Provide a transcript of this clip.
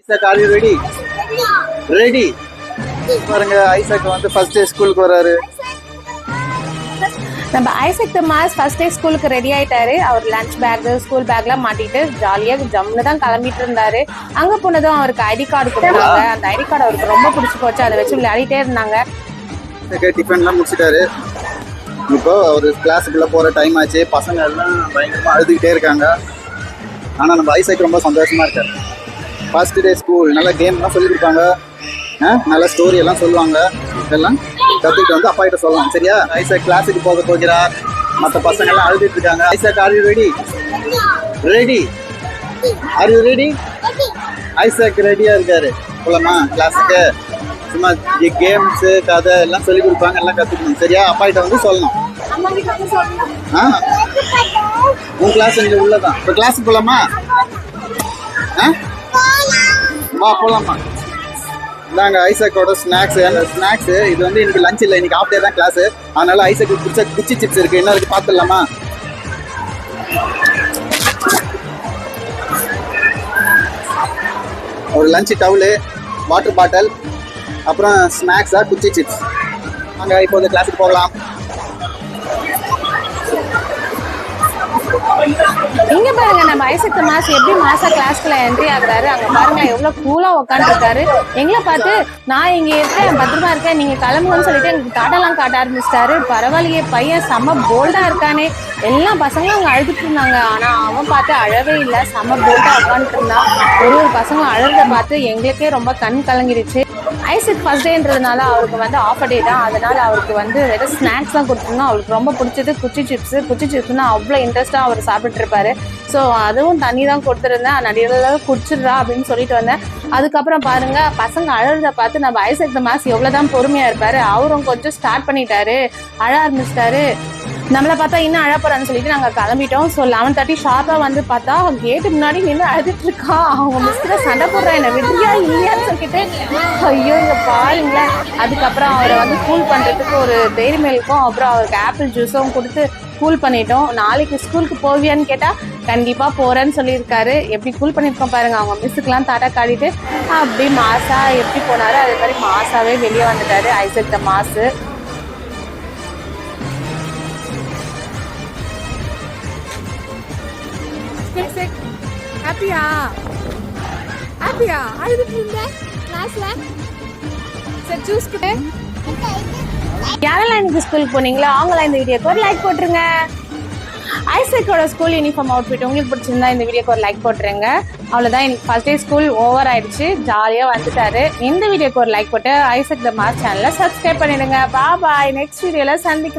Are you ready? Ready. பாருங்க Isaac வந்து first day ஸ்கூலுக்கு வராரு. நம்ம ஐசக் தமாஸ் ஃபர்ஸ்ட் டே ஸ்கூலுக்கு ரெடி ஆயிட்டாரு. அவர் லஞ்ச் பேக் ஸ்கூல் பேக்லாம் மாட்டிட்டு ஜாலியா ஜம்னு தான் கிளம்பிட்டு இருந்தாரு. அங்க போனதும் அவருக்கு ஐடி கார்டு கொடுத்தாங்க. அந்த ஐடி கார்டு அவருக்கு ரொம்ப பிடிச்சி போச்சு. அதை வச்சு விளையாடிட்டே இருந்தாங்க. டிஃபன்லாம் முடிச்சிட்டாரு. இப்போ ஒரு கிளாஸுக்குள்ள போற டைம் ஆச்சு. பசங்க எல்லாம் பயங்கரமா அழுதுகிட்டே இருக்காங்க. ஆனா நம்ம ஐசக் ரொம்ப சந்தோஷமா இருக்காரு. ஃபர்ஸ்ட் டே ஸ்கூல் நல்ல கேம்லாம் சொல்லி கொடுப்பாங்க. நல்ல ஸ்டோரி எல்லாம் சொல்லுவாங்க. இதெல்லாம் கற்றுக்கிட்டு வந்து அப்பா கிட்ட சொல்லலாம். சரியா? ஐசக் கிளாஸுக்கு போக போகிறார். மற்ற பசங்க எல்லாம் அழுதுட்டு இருக்காங்க. Isaac are you ready? Ready. Are you ready? Isaac ரெடியா இருக்காரு. போலாமா கிளாஸுக்கு? சும்மா கேம்ஸ் கதை எல்லாம் சொல்லி கொடுப்பாங்க. எல்லாம் கற்றுக்கணும். சரியா? அப்பா கிட்ட வந்து சொல்லணும். உன் கிளாஸ் இங்கே உள்ளதான். இப்போ கிளாஸுக்கு போகலாமா? வா போகலாமா? இந்தாங்க ஐசக்கோட ஸ்நாக்ஸ். ஸ்நாக்ஸ் இது வந்து இன்னைக்கு லஞ்ச் இல்லை, இன்னைக்கு ஆஃப் டே தான் கிளாஸ். அதனால ஐசக்கு பிடிச்ச குச்சி சிப்ஸ் இருக்கு. என்ன இருக்கு பார்த்துடலாமா? ஒரு லஞ்ச் டவுலு, வாட்டர் பாட்டில், அப்புறம் ஸ்நாக்ஸா குச்சி சிப்ஸ். நாங்கள் இப்போ இந்த கிளாஸுக்கு போகலாம். இங்க பாருங்க நம்ம ஐசக் தமாஸ் எப்படி மாசா கிளாஸ்க்குள்ள என்ட்ரி ஆகுறாரு. அங்க பாருங்க எவ்வளவு கூலா உட்காந்து இருக்காரு. எங்களை பார்த்து நான் இங்க இருக்கேன், பத்திரமா இருக்கேன், நீங்க கிளம்புங்கன்னு சொல்லிட்டு எங்களுக்கு டாட்டெல்லாம் காட்ட ஆரம்பிச்சிட்டாரு. பரவாயில்லையே, பையன் செம்ம போல்டா இருக்கானே. எல்லா பசங்களும் அங்க அழுதுட்டு இருந்தாங்க. ஆனா அவன் பார்த்து அழவே இல்லை, செம்ம போல்டா உட்காந்துட்டு இருந்தான். ஒரு பசங்க அழுறத பார்த்து எங்களுக்கே ரொம்ப கண் கலங்கிருச்சு. ஐசக் ஃபர்ஸ்ட் டேன்றதுனால அவருக்கு வந்து ஆஃப் டே தான். அதனால அவருக்கு வந்து வெறும் ஸ்நாக்ஸ் தான் கொடுத்துருந்தோம். அவருக்கு ரொம்ப பிடிச்சது குச்சி சிப்ஸ். குச்சி சிப்ஸ்னா அவ்வளோ இன்ட்ரெஸ்டா அவர் சாப்பிட்டு இருப்பாரு. ஸோ அதுவும் தண்ணி தான் கொடுத்துருந்தேன். நிறைய குடிச்சிடுறா அப்படின்னு சொல்லிட்டு வந்தேன். அதுக்கப்புறம் பாருங்க பசங்க அழுறத பார்த்து நம்ம ஐசக் தமாஸ் எவ்வளவுதான் பொறுமையா இருப்பாரு. அவரும் கொஞ்சம் ஸ்டார்ட் பண்ணிட்டாரு, அழ ஆரம்பிச்சிட்டாரு. நம்மளை பார்த்தா இன்னும் அழப்பறான்னு சொல்லிட்டு நாங்கள் கிளம்பிட்டோம். ஸோ 11:30 ஷார்ப்பாக வந்து பார்த்தா கேட்டு முன்னாடி நின்று அழுதுட்டு இருக்கா. அவங்க மிஸ்கிட்ட சண்டை போடுறா, என்ன விடுறியா இல்லையான்னு சொல்லிட்டு. ஐயோ இங்க பாருங்களேன். அதுக்கப்புறம் அவரை வந்து கூல் பண்றதுக்கு ஒரு டெய்ரி மில்க்கும் அப்புறம் அவருக்கு ஆப்பிள் ஜூஸும் கொடுத்து கூல் பண்ணிட்டோம். நாளைக்கு ஸ்கூலுக்கு போவியான்னு கேட்டா கண்டிப்பா போறேன்னு சொல்லியிருக்காரு. எப்படி கூல் பண்ணிருக்கோம் பாருங்க. அவங்க மிஸ்ஸுக்கெல்லாம் தாட்டா காட்டிட்டு அப்படி மாசா எப்படி போனாரு அதே மாதிரி மாசாவே வெளியே வந்துட்டாரு ஐசக் தமாஸ். ஹாப்பியா ஹாப்பியா அழுதுட்டு இருந்த கிளாஸ்ல? சரி ஜூஸ் குடி. யாரெல்லாம் இன்னைக்கு ஸ்கூலுக்கு போனீங்களா அவங்களாம் இந்த வீடியோக்கு ஒரு லைக் போட்டுருங்க. ஐசக்கோட ஸ்கூல் யூனிஃபார்ம் அவுட்ஃபிட் உங்களுக்கு பிடிச்சிருந்தா இந்த வீடியோக்கு ஒரு லைக் போட்டுருங்க. அவ்வளோதான், இன்னைக்கு ஃபர்ஸ்ட் டே ஸ்கூல் ஓவர் ஆயிடுச்சு. ஜாலியாக வந்துட்டாரு. இந்த வீடியோக்கு ஒரு லைக் போட்டு ஐசக் தமாஸ் சேனலை சப்ஸ்கிரைப் பண்ணிடுங்க. பாய், நெக்ஸ்ட் வீடியோல சந்திக்கிறேன்.